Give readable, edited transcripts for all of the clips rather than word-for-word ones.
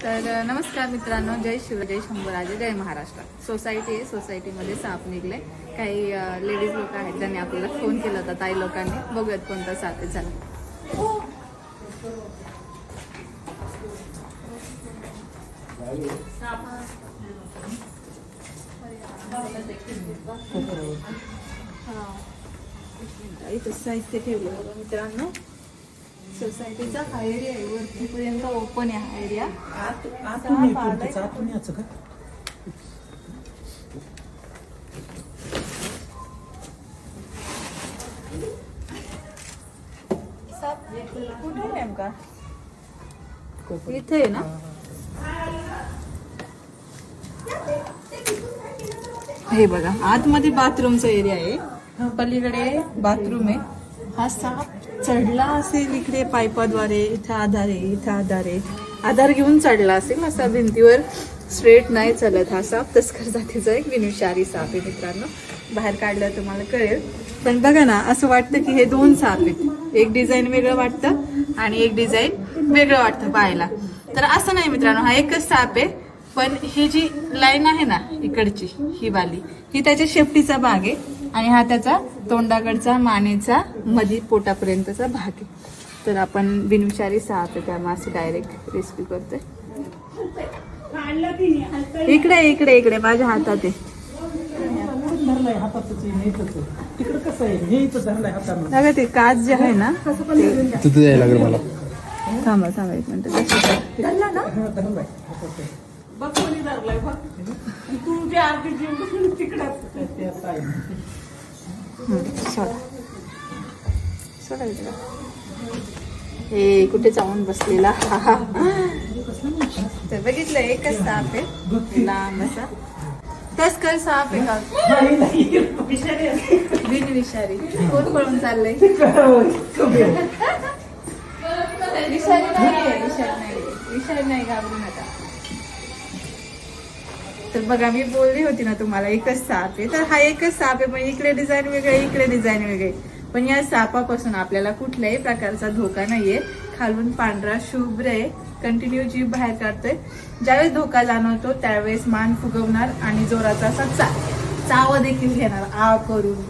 तर नमस्कार मित्रांनो, जय शिव, जय शंभूराजे, जय महाराष्ट्र. सोसायटी आहे, सोसायटीमध्ये साप निघले. काही लेडीज लोक आहेत ज्यांनी आपल्याला फोन केला होता, ताई लोकांनी. बघूयात कोणता साप आहे. चला. इथं साहित्य ठेवलं बघा मित्रांनो. सोसायटीचा हा एरिया आहे, वरतीपर्यंत ओपन आहे हा एरिया. कुठे आहे नेमका? इथे आहे ना. हे बघा, आतमध्ये बाथरूमचा एरिया आहे, पलीकडे बाथरूम आहे. हा साप चढला असेल इकडे पाईपाद्वारे. इथं आधार आहे, इथं आधार आहे. आधार घेऊन चढला असेल. असा भिंतीवर स्ट्रेट नाही चालत हा साप. तस्कर जातीचा एक विनुशारी साप आहे मित्रांनो. बाहेर काढलं तुम्हाला कळेल. पण बघा ना, असं वाटतं की हे दोन साप आहेत. एक डिझाईन वेगळं वाटतं आणि एक डिझाईन वेगळं वाटतं पाहायला. तर असं नाही मित्रांनो, हा एकच साप आहे. पण ही जी लाईन आहे ना इकडची, ही वाली, ही त्याच्या शेपटीचा भाग आहे आणि हा त्याचा तोंडाकडचा, मानेचा, मधी पोटापर्यंतचा भाग आहे. तर आपण बिनविषारी साप आहे त्यामुळे असं डायरेक्ट रेस्क्यू करतोय. इकडे इकडे इकडे माझ्या हातात आहे. बघा ते काच जे आहे ना, तिथे यायला लागेल मला. थांबा थांबा एक मिनिट. हे कुठे जाऊन बसलेला. तर बघितलं, एकच साप आहे लांब असा. तस्कर साप आहे का? बिनविषारी. कोण पळून चाललंय? विषारी नाहीये, विषारी नाही, घाबरू नका. तर बघा, मी बोलली होती ना तुम्हाला एकच साप आहे. तर हा एकच साप आहे, पण इकडे डिझाईन वेगळे, इकडे डिझाईन वेगळे. पण या सापापासून आपल्याला कुठल्याही प्रकारचा धोका नाहीये. खालून पांढरा शुभ्र आहे, कंटिन्यू जीभ बाहेर काढतोय. ज्यावेळेस धोका जाणवतो त्यावेळेस मान फुगवणार आणि जोराचा असा चाव देखील घेणार आ करून.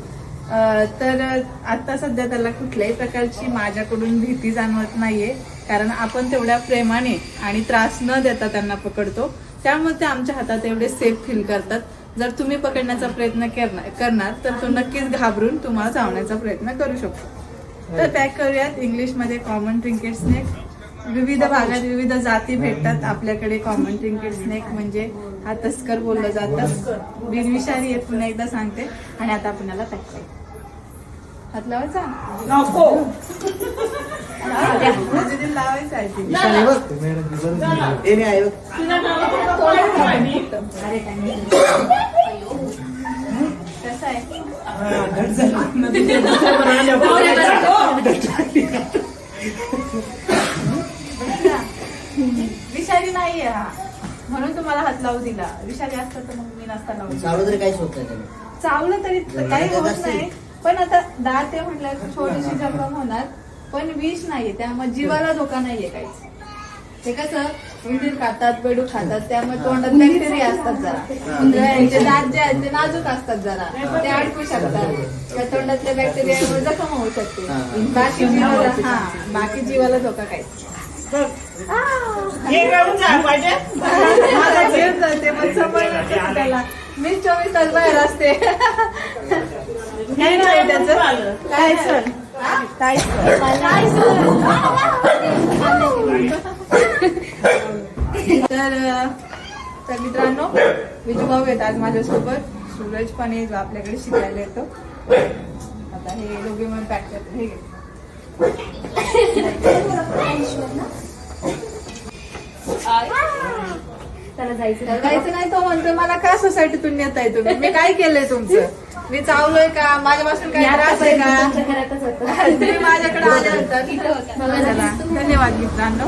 तर आता सध्या त्याला कुठल्याही प्रकारची माझ्याकडून भीती जाणवत नाहीये, कारण आपण तेवढ्या प्रेमाने आणि त्रास न देता त्यांना पकडतो. त्यामुळे ते आमच्या हातात एवढे सेफ फील करतात. जर तुम्ही पकडण्याचा प्रयत्न करणार तर तो नक्कीच घाबरून तुम्हाला चावण्याचा प्रयत्न करू शकतो. तर पॅक करूयात. इंग्लिशमध्ये कॉमन ट्रिंकेट स्नेक. विविध भागात विविध जाती भेटतात आपल्याकडे. कॉमन ट्रिंकेट स्नेक म्हणजे हा तस्कर बोललं जातं. बिनविषारी आहे, पुन्हा एकदा सांगते. आणि आता आपण याला पॅक करू. हात लावायचा लावायचा आहे. कसं आहे? विषारी नाहीये हा, म्हणून तुम्हाला हात लावू दिला. विषारी असतं तर मग मी नसता लावू. चावलं तरी काही होत नाही. पण आता दात आहे म्हटलं छोटीशी जखम होणार, पण विष नाहीये, त्यामुळे जीवाला धोका नाहीये काहीच. ते कसं उंदीर खातात, बेडूक खातात, त्यामुळे तोंडात बॅक्टेरिया असतात जरा. उंदरांचे दात जे आहेत ते नाजूक असतात जरा, ते अडकू शकतात. त्या तोंडातल्या बॅक्टेरियामुळे जखम होऊ शकते. बाकी जीवाला धोका काहीच. त्याला मी 24 तास बाहेर असते. तर मित्रांनो, विजू भाऊ येत आज माझ्यासोबत. सूरज पण आहे जो आपल्याकडे शिकायला येतो. आता हे दोघे म्हणून पॅक करतो. हे जायचं नाही. तो म्हणतोय मला का सोसायटीतून नेताय तुम्ही? मी काय केलंय तुमचं? मी चावलोय का? माझ्यापासून काय त्रास आहे का? तुम्ही माझ्याकडे आले होतात. धन्यवाद मित्रांनो.